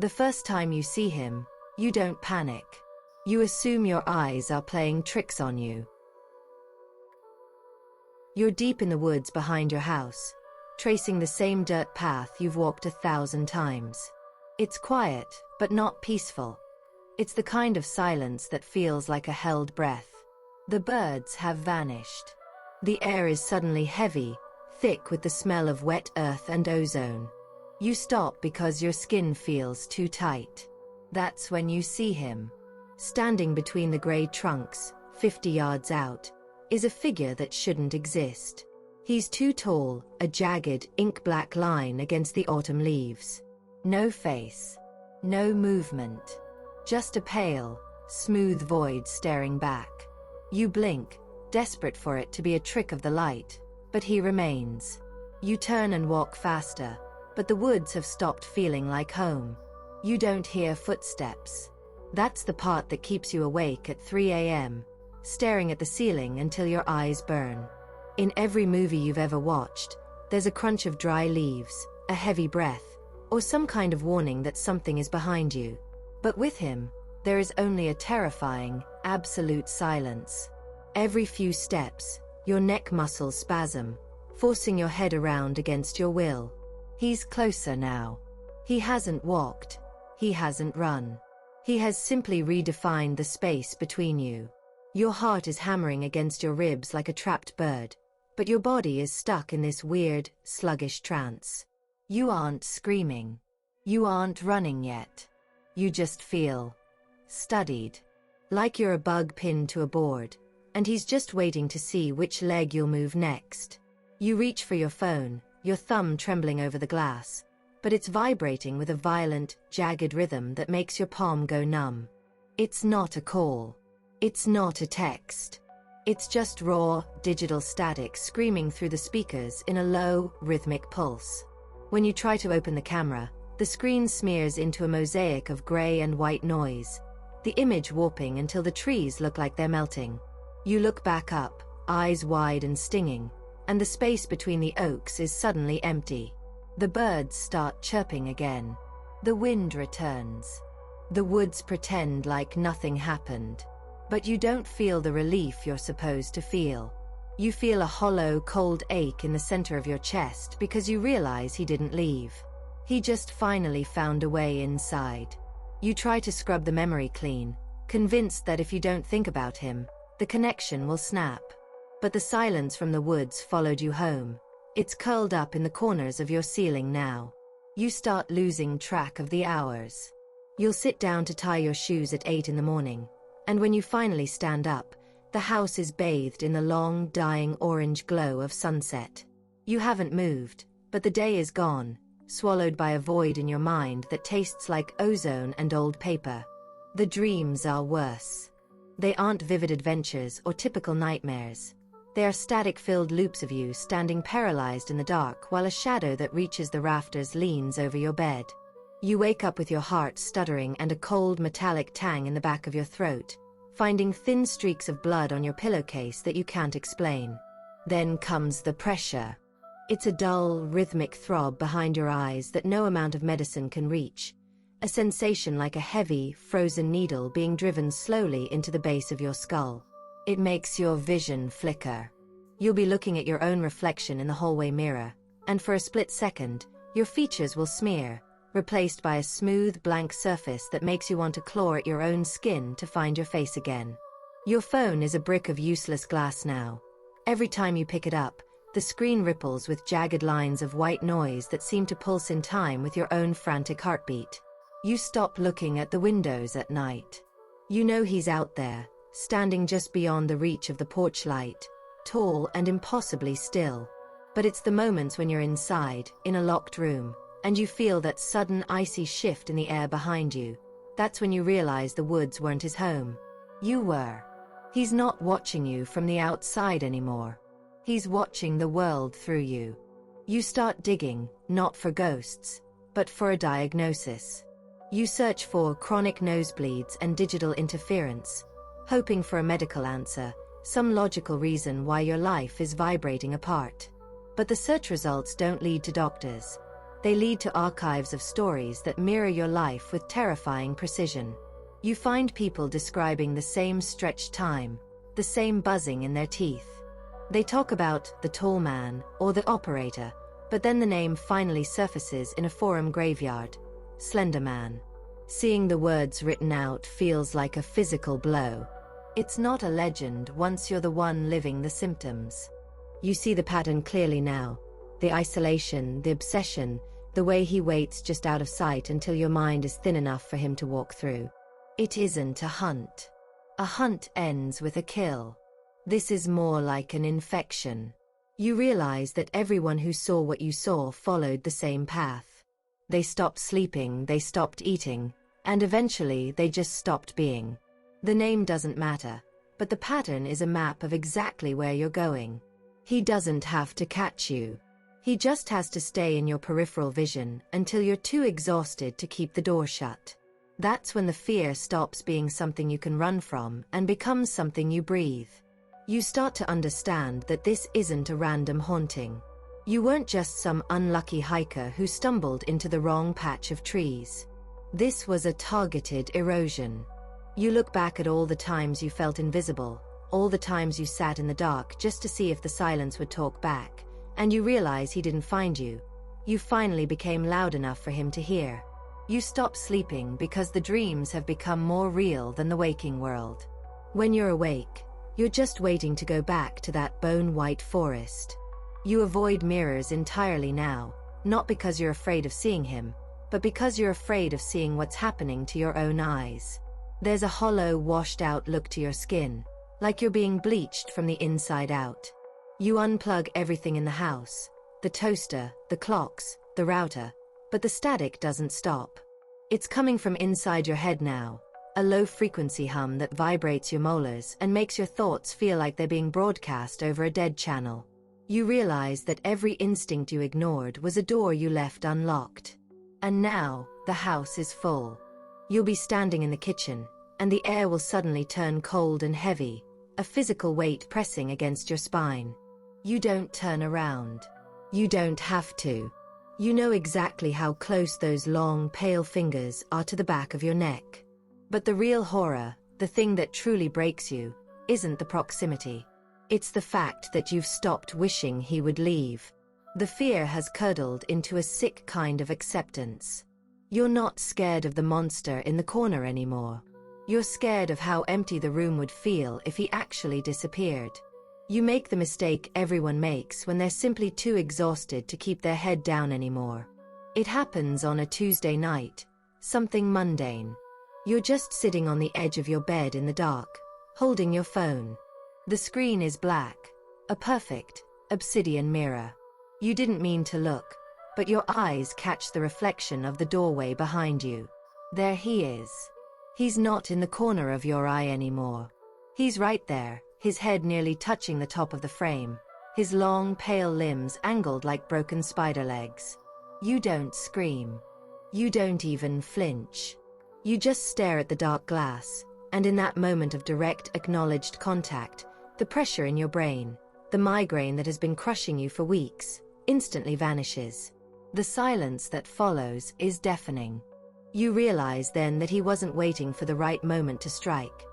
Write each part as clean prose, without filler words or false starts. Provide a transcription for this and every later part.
The first time you see him, you don't panic. You assume your eyes are playing tricks on you. You're deep in the woods behind your house, tracing the same dirt path you've walked 1,000 times. It's quiet, but not peaceful. It's the kind of silence that feels like a held breath. The birds have vanished. The air is suddenly heavy, thick with the smell of wet earth and ozone. You stop because your skin feels too tight. That's when you see him. Standing between the gray trunks, 50 yards out, is a figure that shouldn't exist. He's too tall, a jagged, ink-black line against the autumn leaves. No face. No movement. Just a pale, smooth void staring back. You blink, desperate for it to be a trick of the light, but he remains. You turn and walk faster, but the woods have stopped feeling like home. You don't hear footsteps. That's the part that keeps you awake at 3 a.m., staring at the ceiling until your eyes burn. In every movie you've ever watched, there's a crunch of dry leaves, a heavy breath, or some kind of warning that something is behind you. But with him, there is only a terrifying, absolute silence. Every few steps, your neck muscles spasm, forcing your head around against your will. He's closer now. He hasn't walked. He hasn't run. He has simply redefined the space between you. Your heart is hammering against your ribs like a trapped bird, but your body is stuck in this weird, sluggish trance. You aren't screaming. You aren't running yet. You just feel studied. Like you're a bug pinned to a board, and he's just waiting to see which leg you'll move next. You reach for your phone, your thumb trembling over the glass, but it's vibrating with a violent, jagged rhythm that makes your palm go numb. It's not a call. It's not a text. It's just raw, digital static screaming through the speakers in a low, rhythmic pulse. When you try to open the camera, the screen smears into a mosaic of gray and white noise, the image warping until the trees look like they're melting. You look back up, eyes wide and stinging, and the space between the oaks is suddenly empty. The birds start chirping again. The wind returns. The woods pretend like nothing happened. But you don't feel the relief you're supposed to feel. You feel a hollow, cold ache in the center of your chest because you realize he didn't leave. He just finally found a way inside. You try to scrub the memory clean, convinced that if you don't think about him, the connection will snap. But the silence from the woods followed you home. It's curled up in the corners of your ceiling now. You start losing track of the hours. You'll sit down to tie your shoes at 8 in the morning. And when you finally stand up, the house is bathed in the long, dying orange glow of sunset. You haven't moved, but the day is gone, swallowed by a void in your mind that tastes like ozone and old paper. The dreams are worse. They aren't vivid adventures or typical nightmares. They are static-filled loops of you standing paralyzed in the dark while a shadow that reaches the rafters leans over your bed. You wake up with your heart stuttering and a cold metallic tang in the back of your throat, finding thin streaks of blood on your pillowcase that you can't explain. Then comes the pressure. It's a dull, rhythmic throb behind your eyes that no amount of medicine can reach, a sensation like a heavy, frozen needle being driven slowly into the base of your skull. It makes your vision flicker. You'll be looking at your own reflection in the hallway mirror, and for a split second, your features will smear, replaced by a smooth, blank surface that makes you want to claw at your own skin to find your face again. Your phone is a brick of useless glass now. Every time you pick it up, the screen ripples with jagged lines of white noise that seem to pulse in time with your own frantic heartbeat. You stop looking at the windows at night. You know he's out there, standing just beyond the reach of the porch light, tall and impossibly still. But it's the moments when you're inside, in a locked room, and you feel that sudden icy shift in the air behind you. That's when you realize the woods weren't his home. You were. He's not watching you from the outside anymore. He's watching the world through you. You start digging, not for ghosts, but for a diagnosis. You search for chronic nosebleeds and digital interference, hoping for a medical answer, some logical reason why your life is vibrating apart. But the search results don't lead to doctors. They lead to archives of stories that mirror your life with terrifying precision. You find people describing the same stretched time, the same buzzing in their teeth. They talk about the tall man or the operator, but then the name finally surfaces in a forum graveyard: Slender Man. Seeing the words written out feels like a physical blow. It's not a legend once you're the one living the symptoms. You see the pattern clearly now. The isolation, the obsession, the way he waits just out of sight until your mind is thin enough for him to walk through. It isn't a hunt. A hunt ends with a kill. This is more like an infection. You realize that everyone who saw what you saw followed the same path. They stopped sleeping, they stopped eating, and eventually they just stopped being. The name doesn't matter, but the pattern is a map of exactly where you're going. He doesn't have to catch you. He just has to stay in your peripheral vision until you're too exhausted to keep the door shut. That's when the fear stops being something you can run from and becomes something you breathe. You start to understand that this isn't a random haunting. You weren't just some unlucky hiker who stumbled into the wrong patch of trees. This was a targeted erosion. You look back at all the times you felt invisible, all the times you sat in the dark just to see if the silence would talk back, and you realize he didn't find you. You finally became loud enough for him to hear. You stop sleeping because the dreams have become more real than the waking world. When you're awake, you're just waiting to go back to that bone-white forest. You avoid mirrors entirely now, not because you're afraid of seeing him, but because you're afraid of seeing what's happening to your own eyes. There's a hollow, washed-out look to your skin, like you're being bleached from the inside out. You unplug everything in the house, the toaster, the clocks, the router, but the static doesn't stop. It's coming from inside your head now, a low-frequency hum that vibrates your molars and makes your thoughts feel like they're being broadcast over a dead channel. You realize that every instinct you ignored was a door you left unlocked. And now, the house is full. You'll be standing in the kitchen, and the air will suddenly turn cold and heavy, a physical weight pressing against your spine. You don't turn around. You don't have to. You know exactly how close those long, pale fingers are to the back of your neck. But the real horror, the thing that truly breaks you, isn't the proximity. It's the fact that you've stopped wishing he would leave. The fear has curdled into a sick kind of acceptance. You're not scared of the monster in the corner anymore. You're scared of how empty the room would feel if he actually disappeared. You make the mistake everyone makes when they're simply too exhausted to keep their head down anymore. It happens on a Tuesday night, something mundane. You're just sitting on the edge of your bed in the dark, holding your phone. The screen is black, a perfect, obsidian mirror. You didn't mean to look, but your eyes catch the reflection of the doorway behind you. There he is. He's not in the corner of your eye anymore. He's right there, his head nearly touching the top of the frame, his long, pale limbs angled like broken spider legs. You don't scream. You don't even flinch. You just stare at the dark glass, and in that moment of direct, acknowledged contact, the pressure in your brain, the migraine that has been crushing you for weeks, instantly vanishes. The silence that follows is deafening. You realize then that he wasn't waiting for the right moment to strike.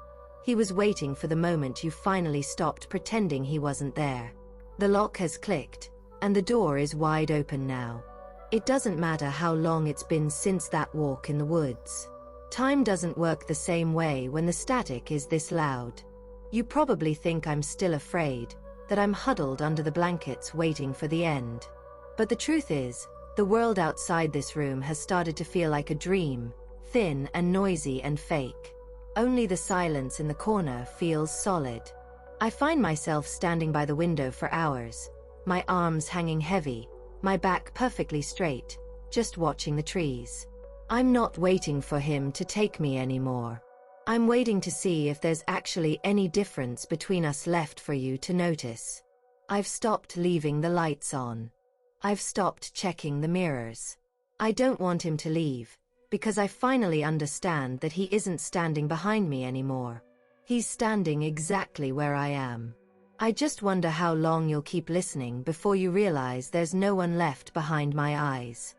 He was waiting for the moment you finally stopped pretending he wasn't there. The lock has clicked, and the door is wide open now. It doesn't matter how long it's been since that walk in the woods. Time doesn't work the same way when the static is this loud. You probably think I'm still afraid, that I'm huddled under the blankets waiting for the end. But the truth is, the world outside this room has started to feel like a dream, thin and noisy and fake. Only the silence in the corner feels solid. I find myself standing by the window for hours, my arms hanging heavy, my back perfectly straight, just watching the trees. I'm not waiting for him to take me anymore. I'm waiting to see if there's actually any difference between us left for you to notice. I've stopped leaving the lights on. I've stopped checking the mirrors. I don't want him to leave, because I finally understand that he isn't standing behind me anymore. He's standing exactly where I am. I just wonder how long you'll keep listening before you realize there's no one left behind my eyes.